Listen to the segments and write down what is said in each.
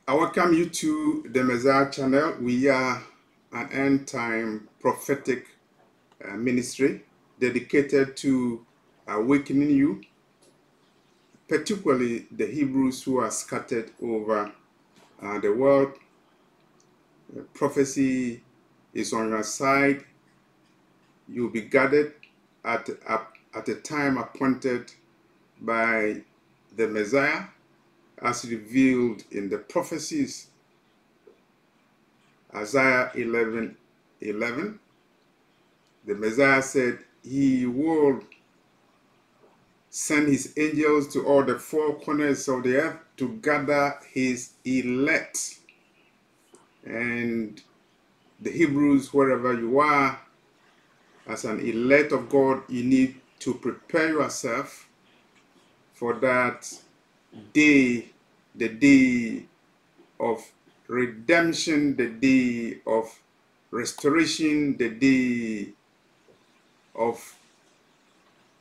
I welcome you to the Messiah channel. We are an end-time prophetic ministry dedicated to awakening you, particularly the Hebrews who are scattered over the world. Prophecy is on your side. You'll be gathered at a time appointed by the Messiah as revealed in the prophecies. Isaiah 11:11. The Messiah said he will send his angels to all the four corners of the earth to gather his elect. And the Hebrews, wherever you are, as an elect of God, you need to prepare yourself for that day, the day of redemption, the day of restoration, the day of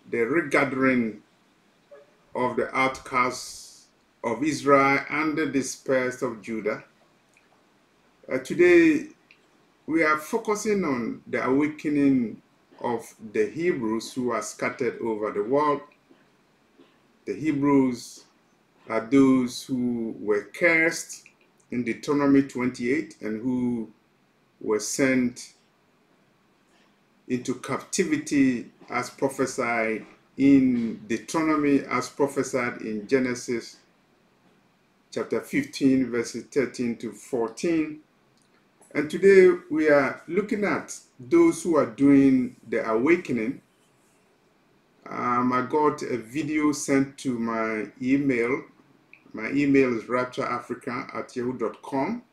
the regathering of the outcasts of Israel and the dispersed of Judah. Today, we are focusing on the awakening of the Hebrews who are scattered over the world. The Hebrews are those who were cursed in Deuteronomy 28 and who were sent into captivity as prophesied in Deuteronomy, as prophesied in Genesis chapter 15, verses 13 to 14. And today we are looking at those who are doing the awakening. I got a video sent to my email. My email is raptureafrica@yahoo.com.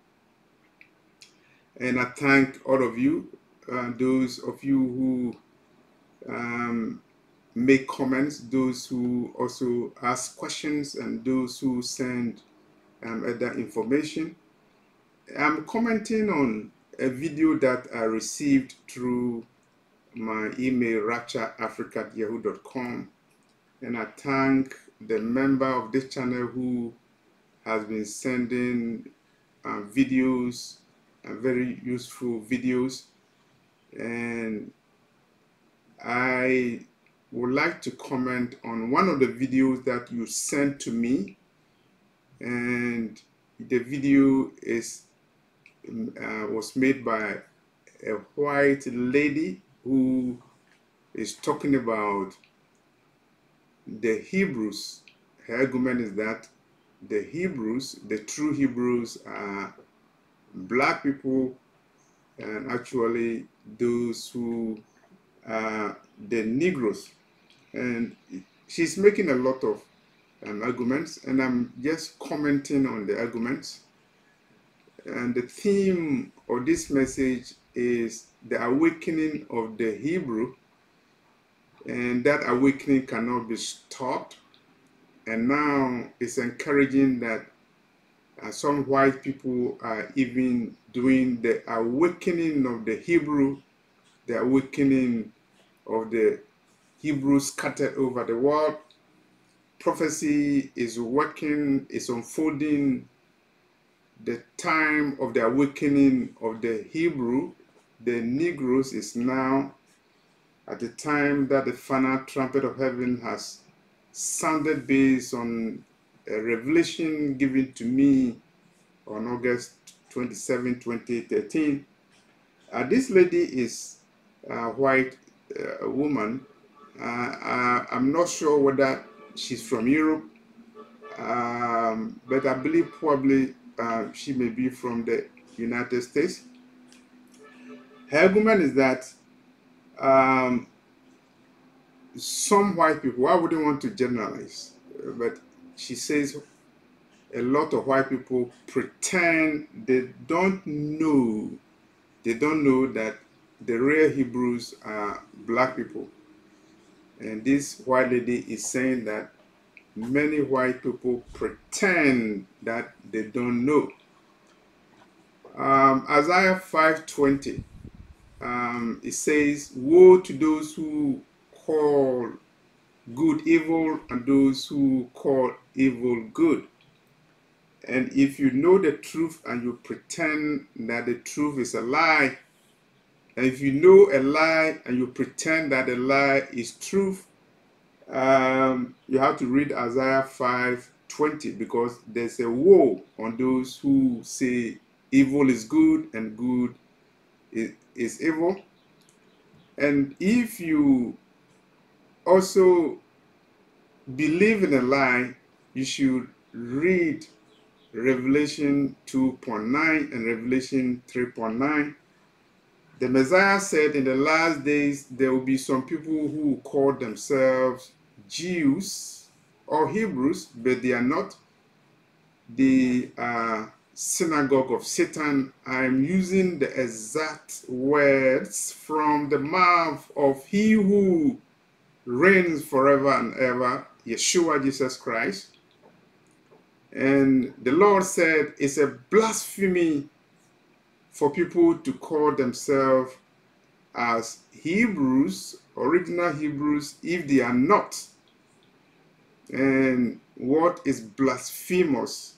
And I thank all of you, those of you who make comments, those who also ask questions, and those who send other information. I'm commenting on a video that I received through my email, raptureafrica@yahoo.com. And I thank the member of this channel who has been sending videos, very useful videos. And I would like to comment on one of the videos that you sent to me. And the video was made by a white lady who is talking about the Hebrews. Her argument is that the Hebrews, the true Hebrews, are black people, and actually those who are the Negroes. And she's making a lot of arguments, and I'm just commenting on the arguments. And the theme of this message is the awakening of the Hebrew, and that awakening cannot be stopped. And now it's encouraging that some white people are even doing the awakening of the Hebrew, the awakening of the Hebrews scattered over the world. Prophecy is working, is unfolding. The time of the awakening of the Hebrew, the Negroes, is now at the time that the final trumpet of heaven has sounded based on a revelation given to me on August 27, 2013. This lady is a white woman. I'm not sure whether she's from Europe, but I believe probably she may be from the United States. Her argument is that some white people, I wouldn't want to generalize, but she says a lot of white people pretend they don't know that the real Hebrews are black people. And this white lady is saying that many white people pretend that they don't know. Isaiah 5:20, it says, "Woe to those who call good evil and those who call evil good." And if you know the truth and you pretend that the truth is a lie, and if you know a lie and you pretend that the lie is truth, you have to read Isaiah 5:20, because there's a woe on those who say evil is good and good is evil. And if you also believe in a lie, you should read Revelation 2:9 and Revelation 3:9. The Messiah said in the last days there will be some people who call themselves Jews or Hebrews, but they are not. They are synagogue of Satan. I am using the exact words from the mouth of he who reigns forever and ever, Yeshua Jesus Christ. And the Lord said it's a blasphemy for people to call themselves as Hebrews, original Hebrews, if they are not. And what is blasphemous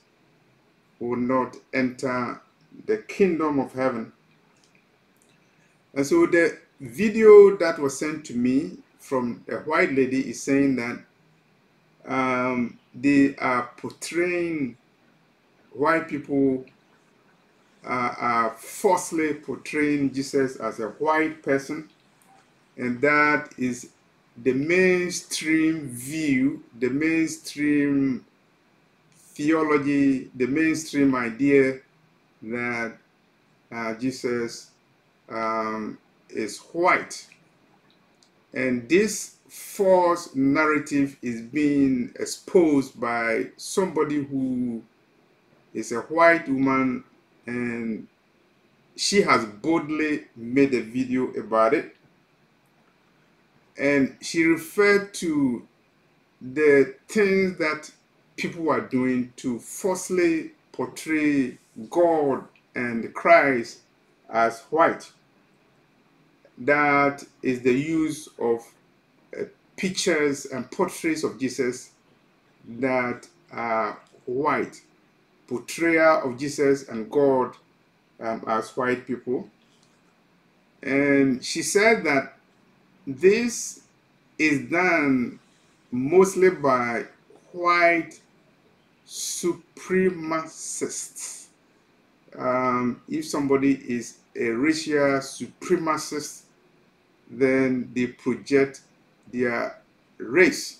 will not enter the kingdom of heaven. And so the video that was sent to me from a white lady is saying that they are portraying white people, are falsely portraying Jesus as a white person, and that is the mainstream view, the mainstream theology, the mainstream idea that Jesus is white. And this false narrative is being exposed by somebody who is a white woman, and she has boldly made a video about it. And she referred to the things that people are doing to falsely portray God and Christ as white. That is the use of pictures and portraits of Jesus that are white. Portrayal of Jesus and God as white people. And she said that this is done mostly by white supremacists. If somebody is a racial supremacist, then they project their race.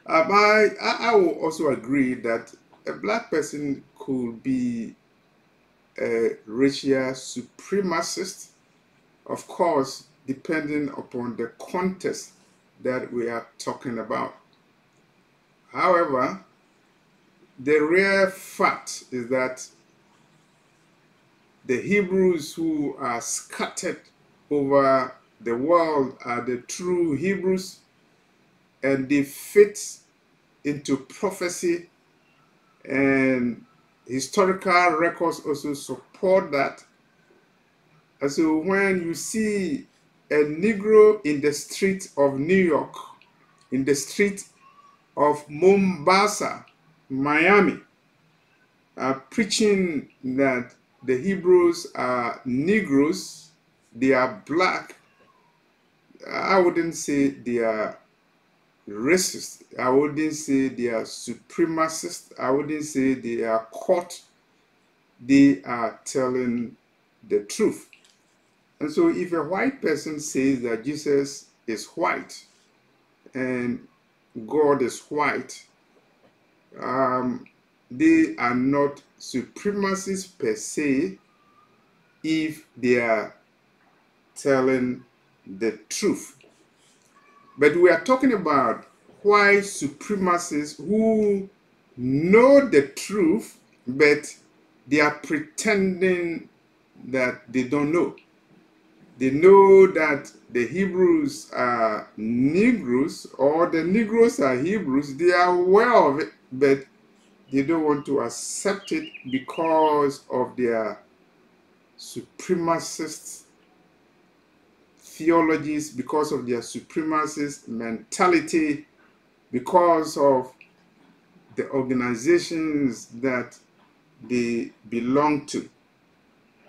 I will also agree that a black person could be a racial supremacist, of course, depending upon the context that we are talking about. However, the rare fact is that the Hebrews who are scattered over the world are the true Hebrews, and they fit into prophecy, and historical records also support that. And so when you see a Negro in the street of New York, in the street of Mombasa, Miami, preaching that the Hebrews are Negroes, they are black, I wouldn't say they are racist. I wouldn't say they are supremacist. I wouldn't say they are caught. They are telling the truth. And so if a white person says that Jesus is white and God is white, they are not supremacists per se if they are telling the truth. But we are talking about white supremacists who know the truth, but they are pretending that they don't know. They know that the Hebrews are Negroes, or the Negroes are Hebrews. They are aware of it, but they don't want to accept it because of their supremacist theologies, because of their supremacist mentality, because of the organizations that they belong to.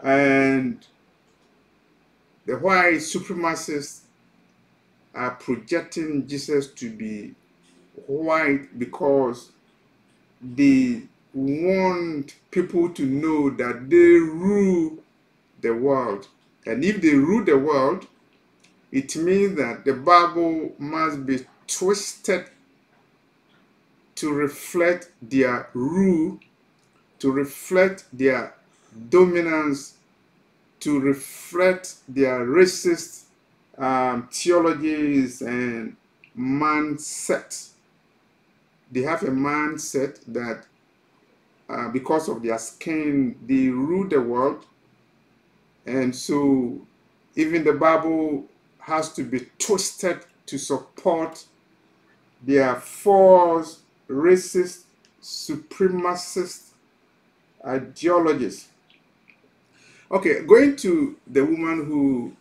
And the white supremacists are projecting Jesus to be white because they want people to know that they rule the world. And if they rule the world, it means that the Bible must be twisted to reflect their rule, to reflect their dominance, to reflect their racist theologies and mindset. They have a mindset that because of their skin, they rule the world. And so even the Bible has to be twisted to support their false, racist, supremacist ideologies. Okay, going to the woman who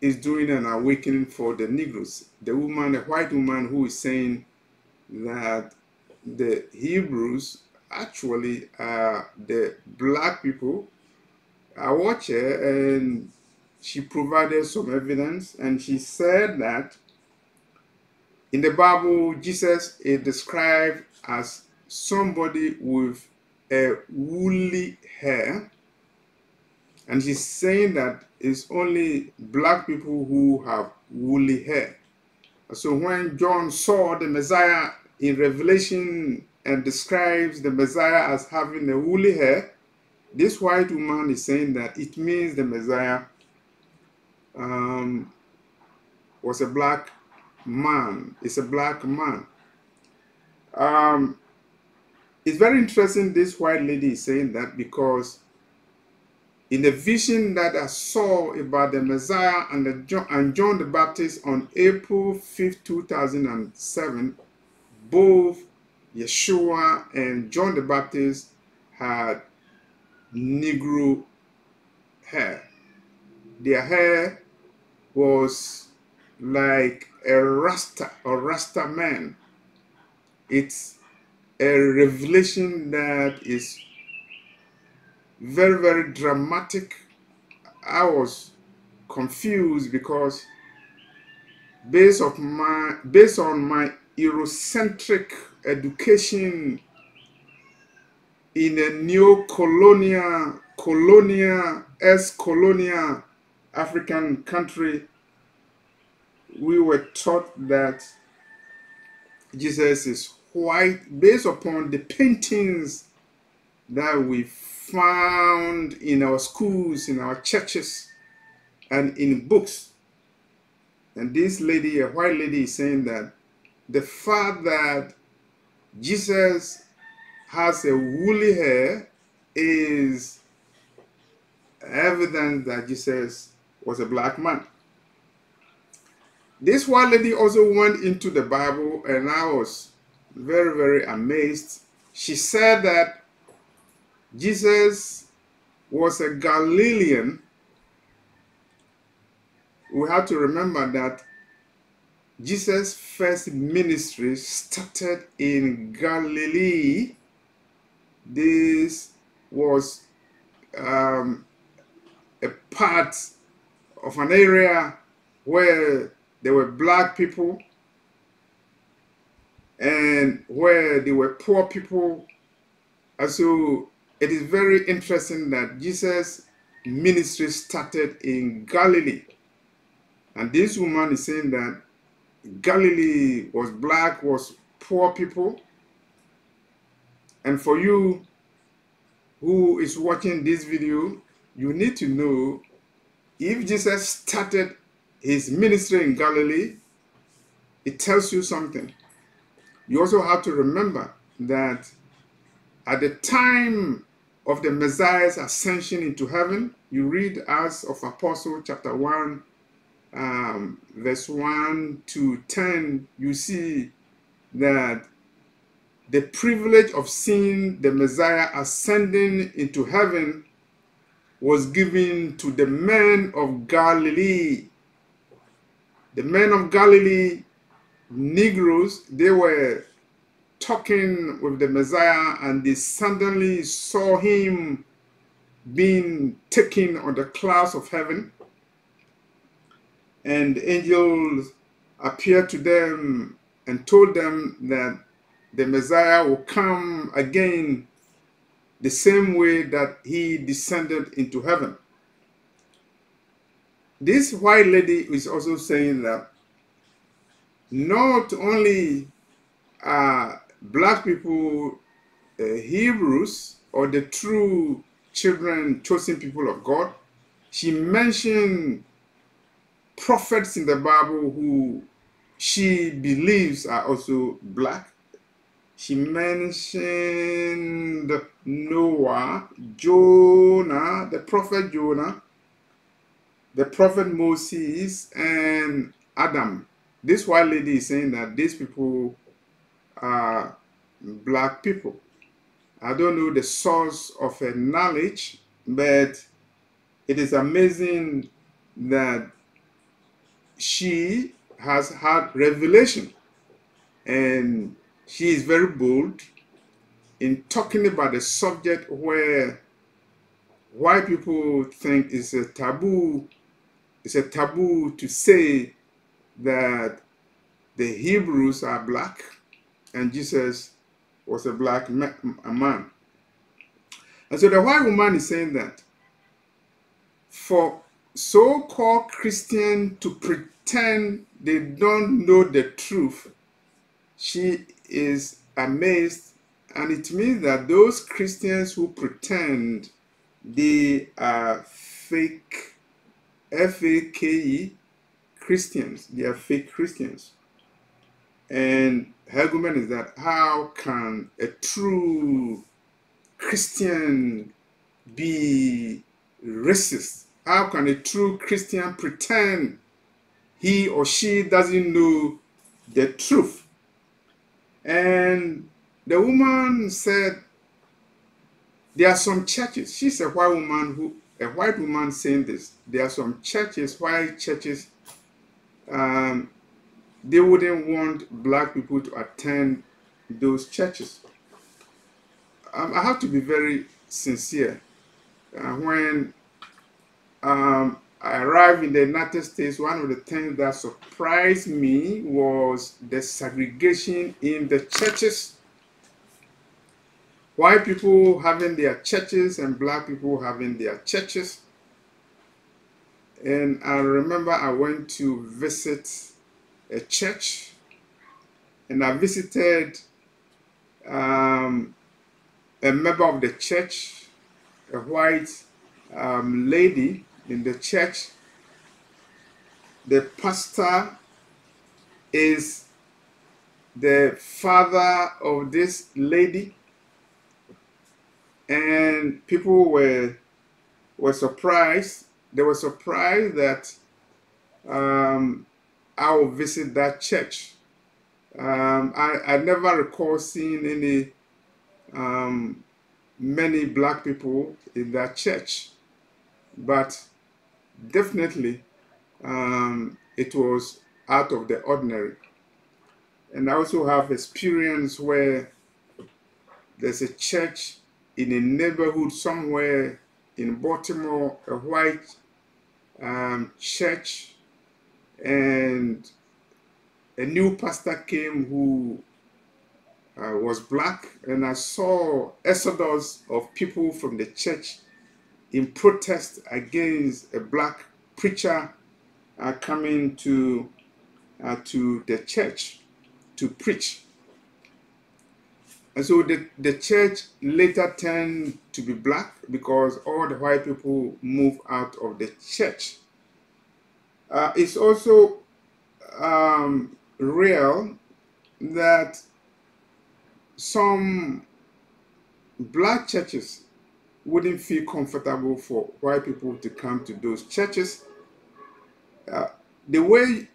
is doing an awakening for the Negroes, the woman, the white woman who is saying that the Hebrews actually are the black people. I watched her and she provided some evidence, and she said that in the Bible, Jesus is described as somebody with a woolly hair. And she's saying that it's only black people who have woolly hair. So when John saw the Messiah in Revelation and describes the Messiah as having a woolly hair, this white woman is saying that it means the Messiah was a black man. It's a black man. It's very interesting this white lady is saying that, because in the vision that I saw about the Messiah and John the Baptist on April 5th, 2007, both Yeshua and John the Baptist had Negro hair. Their hair was like a Rasta or Rasta man. It's a revelation that is very, very dramatic. I was confused because based on my Eurocentric education in a neo-colonial, ex-colonial African country, we were taught that Jesus is white based upon the paintings that we found in our schools, in our churches, and in books. And this lady, a white lady, is saying that the fact that Jesus has a woolly hair is evidence that Jesus was a black man. This white lady also went into the Bible, and I was very, very amazed. She said that Jesus was a Galilean. We have to remember that Jesus' first ministry started in Galilee. This was a part of an area where there were black people and where there were poor people. And so it is very interesting that Jesus' ministry started in Galilee. And this woman is saying that Galilee was black, was poor people. And for you who is watching this video, you need to know, if Jesus started his ministry in Galilee, it tells you something. You also have to remember that at the time of the Messiah's ascension into heaven, you read Acts of Apostles chapter 1, verse 1 to 10, you see that the privilege of seeing the Messiah ascending into heaven was given to the men of Galilee. The men of Galilee, Negroes, they were talking with the Messiah, and they suddenly saw him being taken on the clouds of heaven, and angels appeared to them and told them that the Messiah will come again the same way that he descended into heaven. This white lady is also saying that not only are black people Hebrews or the true children, chosen people of God. She mentioned prophets in the Bible who she believes are also black. She mentioned Noah, Jonah, the prophet Jonah, the prophet Moses, and Adam. This white lady is saying that these people are black people. I don't know the source of her knowledge, but it is amazing that she has had revelation, and she is very bold in talking about a subject where white people think it's a taboo. It's a taboo to say that the Hebrews are black and Jesus was a black man. And so the white woman is saying that for so-called Christians to pretend they don't know the truth, she is amazed, and it means that those Christians who pretend they are fake, F-A-K-E, Christians, they are fake Christians. And her argument is that how can a true Christian be racist? How can a true Christian pretend he or she doesn't know the truth? And the woman said there are some churches. She's a white woman saying this. There are some churches, white churches, they wouldn't want black people to attend those churches. I have to be very sincere. When I arrived in the United States, one of the things that surprised me was the segregation in the churches. White people having their churches and black people having their churches. And I remember I went to visit a church, and I visited a member of the church, a white lady in the church. The pastor is the father of this lady, and people were surprised. They were surprised that I will visit that church. I never recall seeing any many black people in that church, but definitely it was out of the ordinary. And I also have experience where there's a church in a neighborhood somewhere in Baltimore, a white church, and a new pastor came who was black, and I saw exodus of people from the church in protest against a black preacher coming to the church to preach. And so the church later turned to be black because all the white people moved out of the church. It's also real that some black churches wouldn't feel comfortable for white people to come to those churches. Any way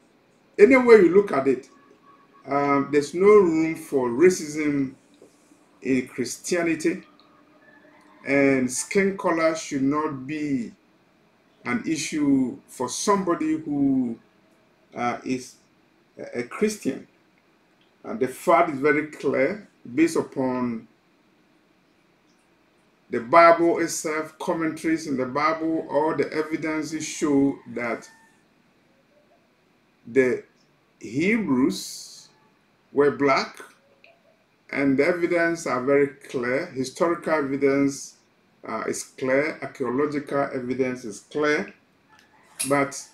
you look at it, there's no room for racism in Christianity, and skin color should not be an issue for somebody who is a Christian. And the fact is very clear based upon the Bible itself, commentaries in the Bible, all the evidences show that the Hebrews were black, and the evidence are very clear. Historical evidence is clear, archaeological evidence is clear, but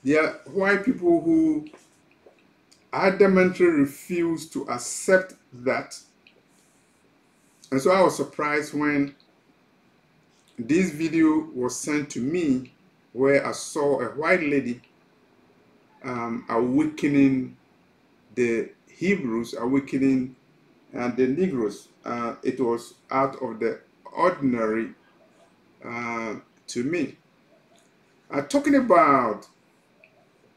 there are white people who adamantly refuse to accept that. And so I was surprised when this video was sent to me, where I saw a white lady awakening the Hebrews, awakening the Negroes. It was out of the ordinary to me. Talking about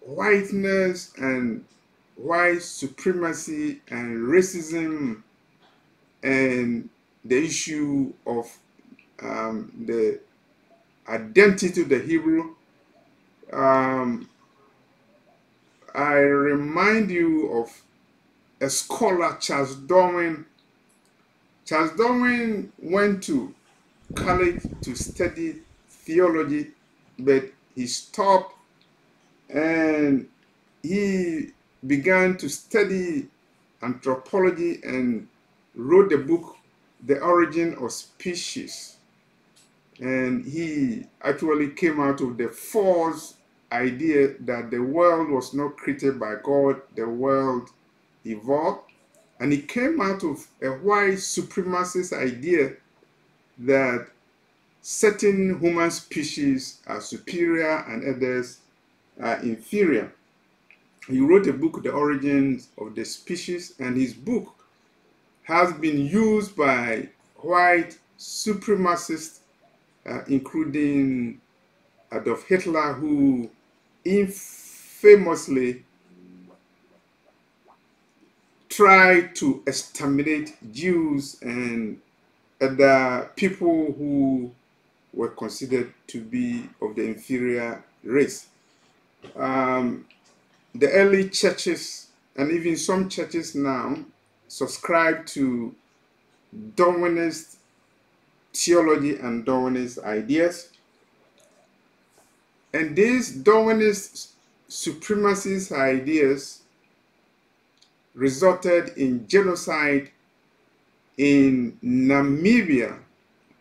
whiteness and white supremacy and racism and the issue of the identity of the Hebrew, I remind you of a scholar, Charles Darwin. Charles Darwin went to college to study theology, but he stopped and he began to study anthropology and wrote the book, The Origin of Species. And he actually came out of the false idea that the world was not created by God, the world evolved. And he came out of a white supremacist idea that certain human species are superior and others are inferior. He wrote a book, The Origins of the Species, and his book has been used by white supremacists, including Adolf Hitler, who infamously tried to exterminate Jews and other people who were considered to be of the inferior race. The early churches, and even some churches now, subscribe to Darwinist theology and Darwinist ideas. And these Darwinist supremacist ideas resulted in genocide in Namibia,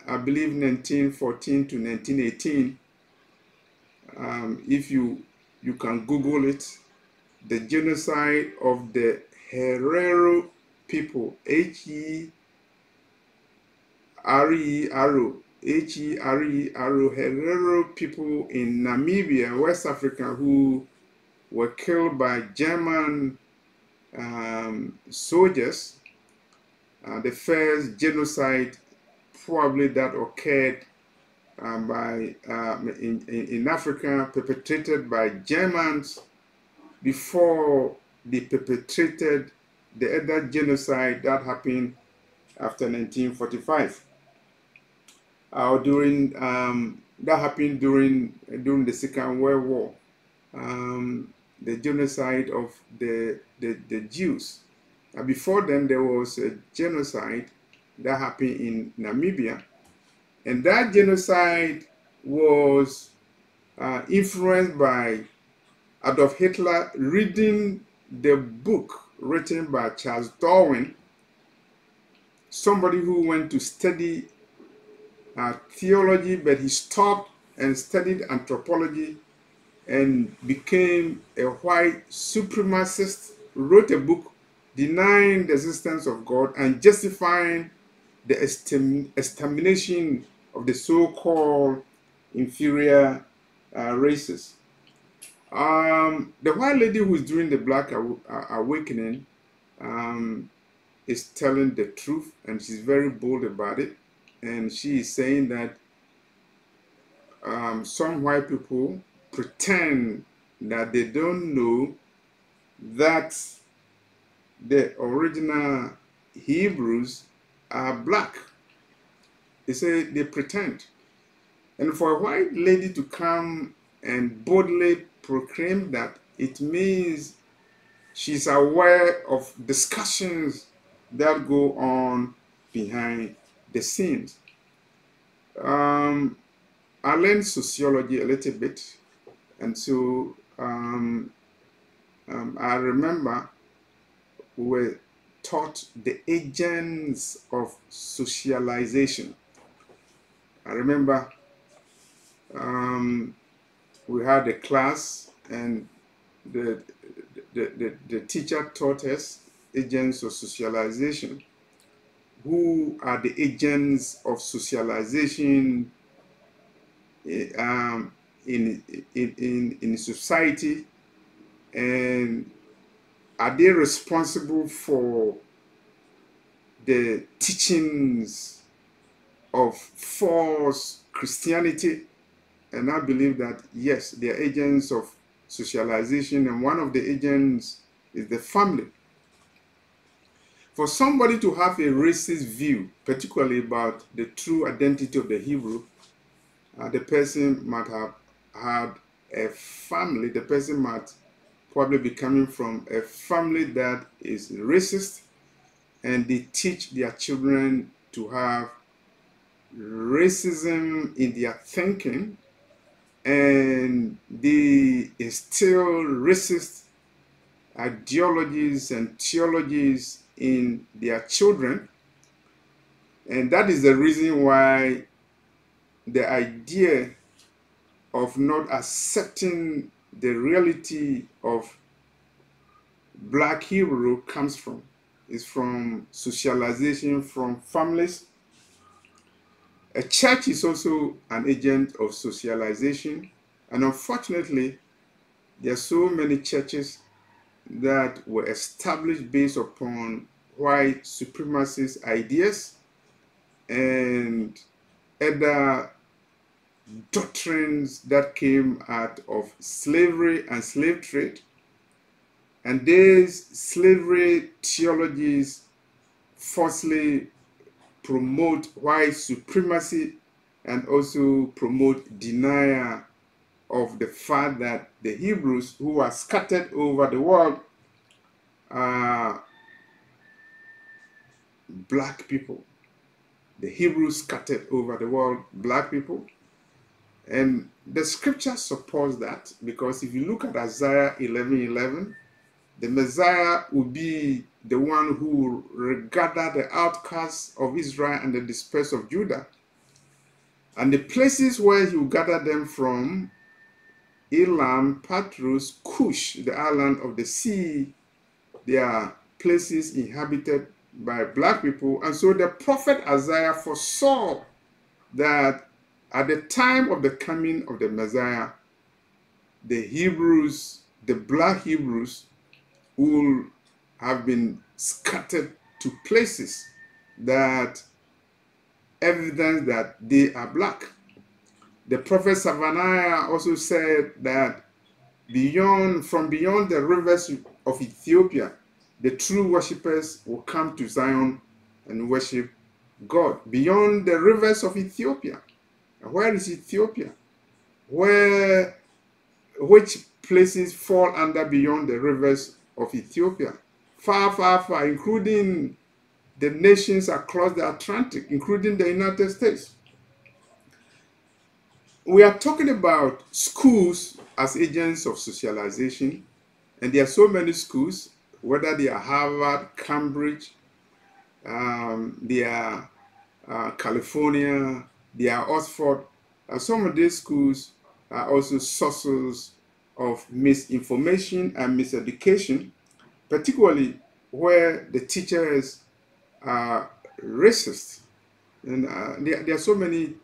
I believe 1914 to 1918. If you can Google it, the genocide of the Herero people, Herero, Herero people in Namibia, West Africa, who were killed by German soldiers. The first genocide probably that occurred in Africa, perpetrated by Germans before they perpetrated the other genocide that happened after 1945. That happened during the Second World War. The genocide of the Jews. Before then, there was a genocide that happened in Namibia, and that genocide was influenced by Adolf Hitler reading the book written by Charles Darwin, somebody who went to study theology, but he stopped and studied anthropology and became a white supremacist, wrote a book denying the existence of God and justifying the extermination of the so-called inferior races. The white lady who is doing the Black Awakening is telling the truth, and she's very bold about it. And she is saying that some white people pretend that they don't know that the original Hebrews are black. They say they pretend. And for a white lady to come and boldly proclaim that, it means She's aware of discussions that go on behind the scenes. I learned sociology a little bit, and so I remember we were taught the agents of socialization. I remember we had a class, and the teacher taught us agents of socialization. Who are the agents of socialization in society, and are they responsible for the teachings of false Christianity? And I believe that yes, they are agents of socialization, and one of the agents is the family. For somebody to have a racist view, particularly about the true identity of the Hebrew, the person might have had a family. The person might probably be coming from a family that is racist, and they teach their children to have racism in their thinking, and they instill racist ideologies and theologies in their children. And that is the reason why the idea of not accepting the reality of Black Hebrew comes from. It's from socialization, from families. A church is also an agent of socialization, and unfortunately, there are so many churches that were established based upon white supremacist ideas and other doctrines that came out of slavery and slave trade. And these slavery theologies falsely promote white supremacy and also promote denial of the fact that the Hebrews who are scattered over the world are black people. The Hebrews scattered over the world, black people. And the scripture supports that, because if you look at Isaiah 11:11, the Messiah will be the one who will gather the outcasts of Israel and the dispersed of Judah. And the places where he will gather them from: Elam, Patros, Cush, the island of the sea, they are places inhabited by black people. And so the prophet Isaiah foresaw that at the time of the coming of the Messiah, the Hebrews, the black Hebrews, will have been scattered to places that evidence that they are black. The prophet Zephaniah also said that from beyond the rivers of Ethiopia, the true worshippers will come to Zion and worship God. Beyond the rivers of Ethiopia. Where is Ethiopia? Which places fall under beyond the rivers of Ethiopia? Far, far, far, including the nations across the Atlantic, including the United States. We are talking about schools as agents of socialization, and there are so many schools, whether they are Harvard, Cambridge, they are California, they are Oxford. Some of these schools are also sources of misinformation and miseducation, particularly where the teachers are racist. And there are so many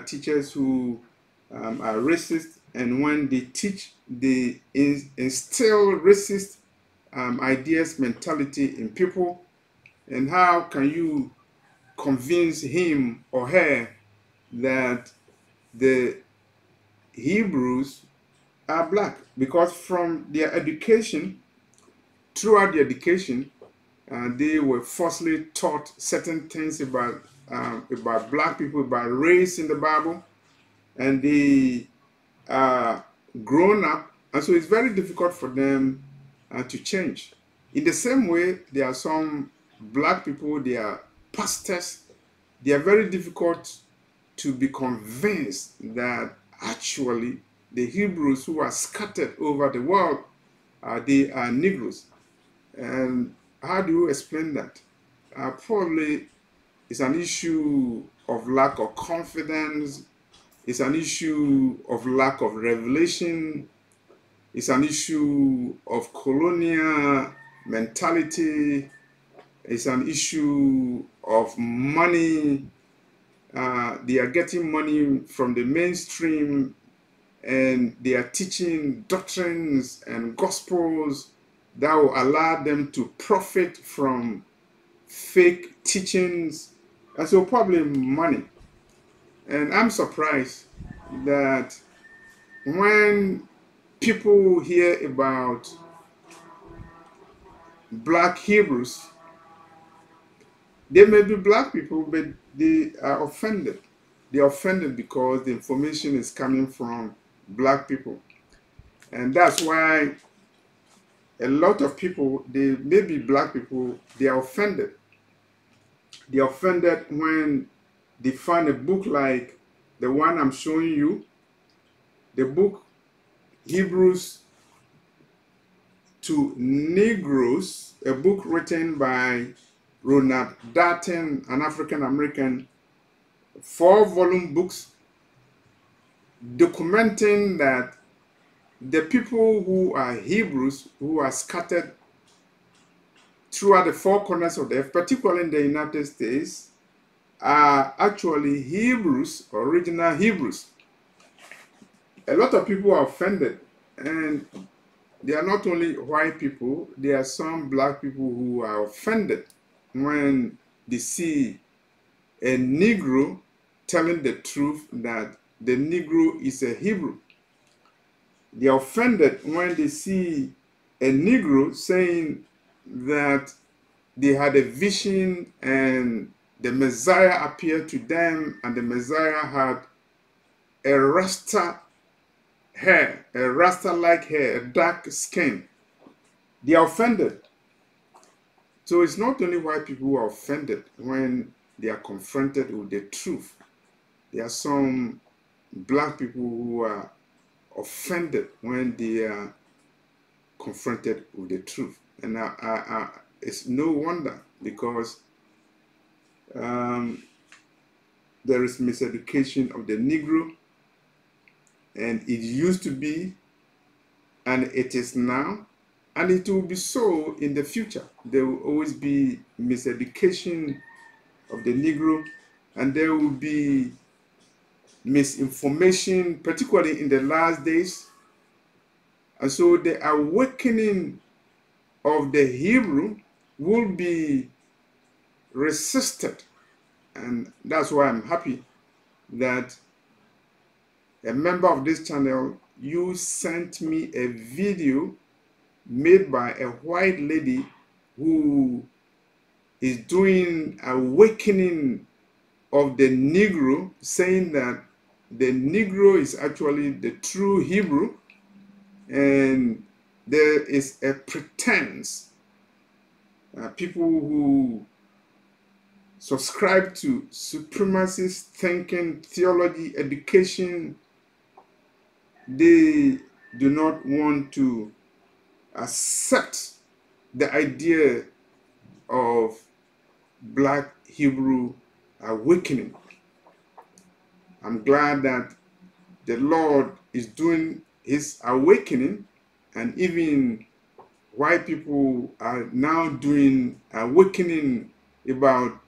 teachers who are racist, and when they teach, they instill racist ideas, mentality in people. And how can you convince him or her that the Hebrews are black? Because from their education, throughout the education, they were falsely taught certain things about black people, about race in the Bible, and they are grown up, and so it's very difficult for them to change. In the same way, there are some black people, they are pastors, they are very difficult to be convinced that actually the Hebrews who are scattered over the world, they are Negroes. And how do you explain that? Probably it's an issue of lack of confidence, it's an issue of lack of revelation, it's an issue of colonial mentality, it's an issue of money. They are getting money from the mainstream and they are teaching doctrines and gospels that will allow them to profit from fake teachings. And so probably money. And I'm surprised that when people hear about black Hebrews, they may be black people, but they are offended. They are offended because the information is coming from black people. And that's why a lot of people, they may be black people, they are offended. They are offended when they find a book like the one I'm showing you, the book Hebrews to Negroes, a book written by Ronald Darton, an African American, 4-volume books documenting that the people who are Hebrews, who are scattered throughout the 4 corners of the earth, particularly in the United States, are actually Hebrews, original Hebrews. A lot of people are offended, and they are not only white people, there are some black people who are offended when they see a Negro telling the truth that the Negro is a Hebrew. They are offended when they see a Negro saying that they had a vision and the Messiah appeared to them and the Messiah had a Rasta hair, a Rasta-like hair, a dark skin. They are offended. So it's not only white people who are offended when they are confronted with the truth. There are some black people who are offended when they are confronted with the truth. And it's no wonder, because there is miseducation of the Negro, and it used to be, and it is now, and it will be so in the future. There will always be miseducation of the Negro, and there will be misinformation, particularly in the last days. And so the awakening of the Hebrew will be resisted. And that's why I'm happy that a member of this channel, you sent me a video made by a white lady who is doing awakening of the Negro, saying that the Negro is actually the true Hebrew, and there is a pretense. People who subscribe to supremacist thinking, theology, education, they do not want to accept the idea of black Hebrew awakening. I'm glad that the Lord is doing his awakening, and even white people are now doing awakening about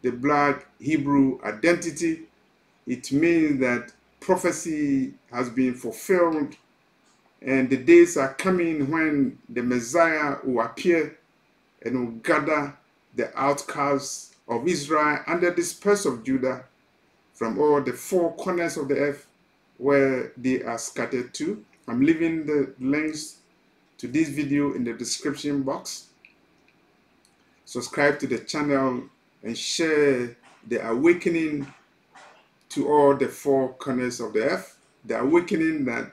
the black Hebrew identity. It means that prophecy has been fulfilled, and the days are coming when the Messiah will appear and will gather the outcasts of Israel and the dispersed of Judah from all the 4 corners of the earth where they are scattered to. I'm leaving the links to this video in the description box. Subscribe to the channel and share the awakening to all the 4 corners of the earth. The awakening that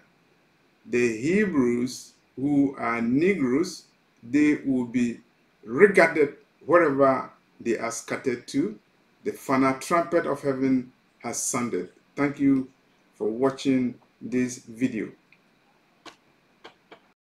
the Hebrews who are Negroes, they will be regarded wherever they are scattered to. The final trumpet of heaven has sounded. Thank you for watching this video.